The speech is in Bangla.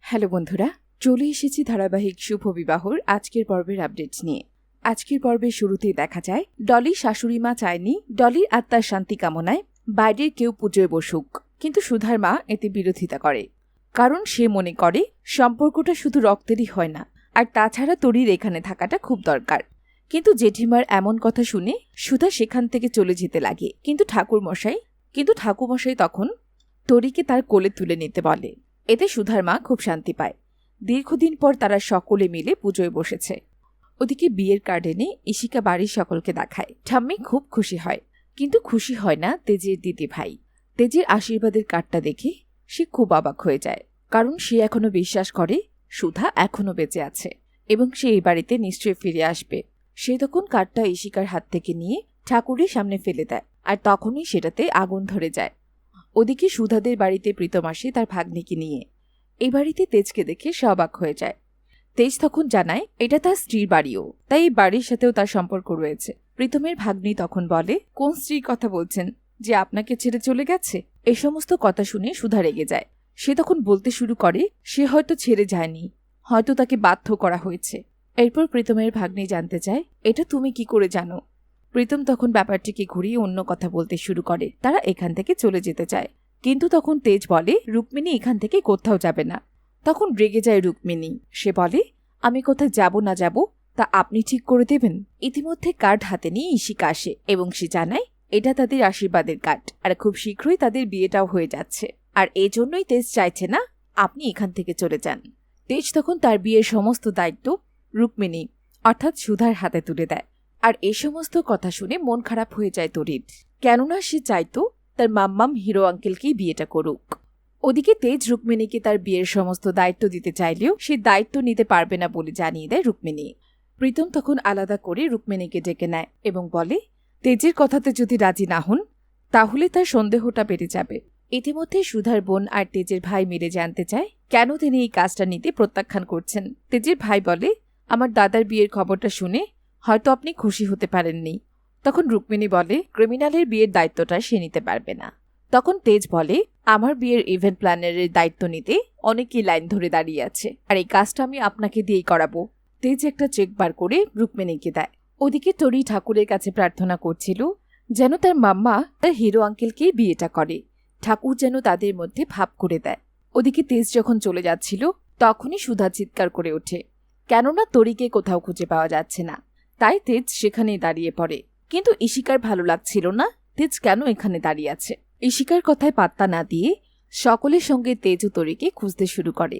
হ্যালো বন্ধুরা, চলে এসেছি ধারাবাহিক শুভ বিবাহর আজকের পর্বের আপডেট নিয়ে। আজকের পর্বের শুরুতেই দেখা যায় ডলির শাশুড়ি মা চায়নি ডলির আত্মার শান্তি কামনায় বাইরের কেউ পুজোয় বসুক, কিন্তু সুধার মা এতে বিরোধিতা করে। কারণ সে মনে করে সম্পর্কটা শুধু রক্তেরই হয় না, আর তাছাড়া তরির এখানে থাকাটা খুব দরকার। কিন্তু জেঠিমার এমন কথা শুনে সুধা সেখান থেকে চলে যেতে লাগে। কিন্তু ঠাকুরমশাই তখন তরিকে তার কোলে তুলে নিতে বলে। এতে সুধার মা খুব শান্তি পায়। দীর্ঘদিন পর তারা সকলে মিলে পুজোয় বসেছে। ওদিকে বিয়ের কার্ড এনে ইশিকা বাড়ির সকলকে দেখায়। ঠাম্মি খুব খুশি হয়, কিন্তু খুশি হয় না তেজের দিদি ভাই। তেজের আশীর্বাদের কার্ডটা দেখে সে খুব অবাক হয়ে যায়, কারণ সে এখনো বিশ্বাস করে সুধা এখনো বেঁচে আছে এবং সে এই বাড়িতে নিশ্চয়ই ফিরে আসবে। সে তখন কার্ডটা ইশিকার হাত থেকে নিয়ে ঠাকুরের সামনে ফেলে দেয়, আর তখনই সেটাতে আগুন ধরে যায়। ওদিকে সুধাদের বাড়িতে প্রীতম আসে তার ভাগ্নিকে নিয়ে। এই বাড়িতে তেজকে দেখে সে অবাক হয়ে যায়। তেজ তখন জানায় এটা তার স্ত্রীর বাড়িও, তাই এই বাড়ির সাথেও তার সম্পর্ক রয়েছে। প্রীতমের ভাগ্নি তখন বলে, কোন স্ত্রীর কথা বলছেন যে আপনাকে ছেড়ে চলে গেছে? এই সমস্ত কথা শুনে সুধা রেগে যায়। সে তখন বলতে শুরু করে সে হয়তো ছেড়ে যায়নি, হয়তো তাকে বাধ্য করা হয়েছে। এরপর প্রীতমের ভাগ্নি জানতে চায়, এটা তুমি কি করে জানো? প্রীতম তখন ব্যাপারটিকে ঘুরিয়ে অন্য কথা বলতে শুরু করে। তারা এখান থেকে চলে যেতে চায়, কিন্তু তখন তেজ বলে রুক্মিণী এখান থেকে কোথাও যাবে না। তখন রেগে যায় রুক্মিণী। সে বলে, আমি কোথায় যাব না যাব তা আপনি ঠিক করে দেবেন। ইতিমধ্যে কার্ড হাতে নিয়ে ইশিকা আসে এবং সে জানায় এটা তাদের আশীর্বাদের কার্ড, আর খুব শীঘ্রই তাদের বিয়েটাও হয়ে যাচ্ছে, আর এজন্যই তেজ চাইছে না আপনি এখান থেকে চলে যান। তেজ তখন তার বিয়ের সমস্ত দায়িত্ব রুক্মিণী অর্থাৎ সুধার হাতে তুলে দেয়। আর এই সমস্ত কথা শুনে মন খারাপ হয়ে যায় তরির, কেননা সে চাইতো তার মাম্মাম হিরো আঙ্কেলকেই বিয়েটা করুক। ওদিকে তেজ রুক্মিণীকে তার বিয়ের সমস্ত দায়িত্ব দিতে চাইলেও সে দায়িত্ব নিতে পারবে না বলে জানিয়ে দেয় রুক্মিণী। প্রীতম তখন আলাদা করে রুক্মিণীকে ডেকে নেয় এবং বলে, তেজের কথাতে যদি রাজি না হন তাহলে তার সন্দেহটা বেড়ে যাবে। ইতিমধ্যে সুধার বোন আর তেজের ভাই মিলে জানতে চায় কেন তিনি এই কাজটা নিতে প্রত্যাখ্যান করছেন। তেজের ভাই বলে, আমার দাদার বিয়ের খবরটা শুনে হয়তো আপনি খুশি হতে পারেননি। তখন রুক্মিণী বলে, ক্রিমিনালের বিয়ের দায়িত্বটা সে নিতে পারবে না। তখন তেজ বলে, আমার বিয়ের ইভেন্ট প্ল্যানারের দায়িত্ব নিতে অনেকেই লাইন ধরে দাঁড়িয়ে আছে, আর এই কাজটা আমি আপনাকে দিয়েই করাবো। তেজ একটা চেক বার করে রুক্মিণীকে দেয়। ওদিকে তরি ঠাকুরের কাছে প্রার্থনা করছিল যেন তার মাম্মা তার হিরো আঙ্কেলকেই বিয়েটা করে। ঠাকুর যেন তাদের মধ্যে ভাব করে দেয়। ওদিকে তেজ যখন চলে যাচ্ছিল তখনই সুধা চিৎকার করে ওঠে, কেননা তরিকে কোথাও খুঁজে পাওয়া যাচ্ছে না। তাই তেজ সেখানেই দাঁড়িয়ে পড়ে। কিন্তু ইশিকার ভালো লাগছিল না তেজ কেন এখানে দাঁড়িয়ে আছে। ইশিকার কথায় পাত্তা না দিয়ে সকলের সঙ্গে তেজ ও তরিকে খুঁজতে শুরু করে।